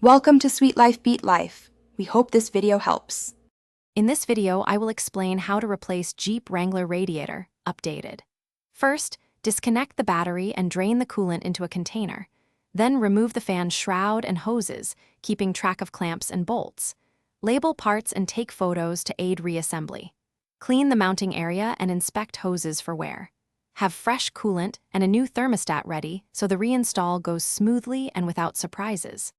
Welcome to Sweet Life Beat Life. We hope this video helps. In this video, I will explain how to replace Jeep Wrangler radiator, updated. First, disconnect the battery and drain the coolant into a container. Then remove the fan shroud and hoses, keeping track of clamps and bolts. Label parts and take photos to aid reassembly. Clean the mounting area and inspect hoses for wear. Have fresh coolant and a new thermostat ready so the reinstall goes smoothly and without surprises.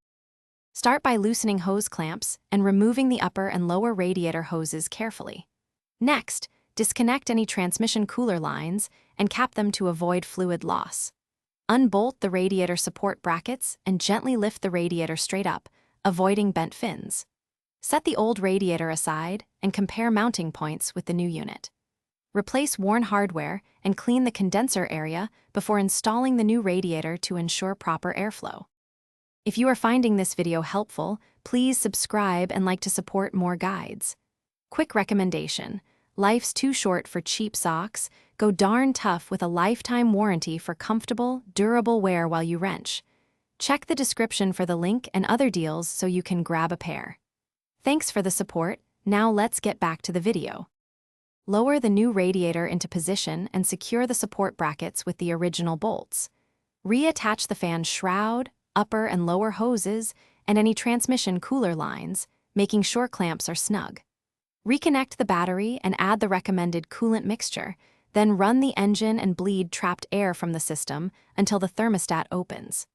Start by loosening hose clamps and removing the upper and lower radiator hoses carefully. Next, disconnect any transmission cooler lines and cap them to avoid fluid loss. Unbolt the radiator support brackets and gently lift the radiator straight up, avoiding bent fins. Set the old radiator aside and compare mounting points with the new unit. Replace worn hardware and clean the condenser area before installing the new radiator to ensure proper airflow. If you are finding this video helpful, please subscribe and like to support more guides. Quick recommendation: life's too short for cheap socks. Go darn tough with a lifetime warranty for comfortable, durable wear while you wrench. Check the description for the link and other deals so you can grab a pair. Thanks for the support. Now let's get back to the video. Lower the new radiator into position and secure the support brackets with the original bolts. Reattach the fan shroud, upper and lower hoses, and any transmission cooler lines, making sure clamps are snug. Reconnect the battery and add the recommended coolant mixture, then run the engine and bleed trapped air from the system until the thermostat opens.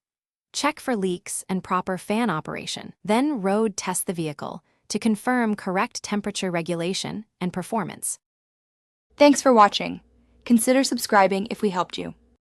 Check for leaks and proper fan operation, then road test the vehicle to confirm correct temperature regulation and performance. Thanks for watching. Consider subscribing if we helped you.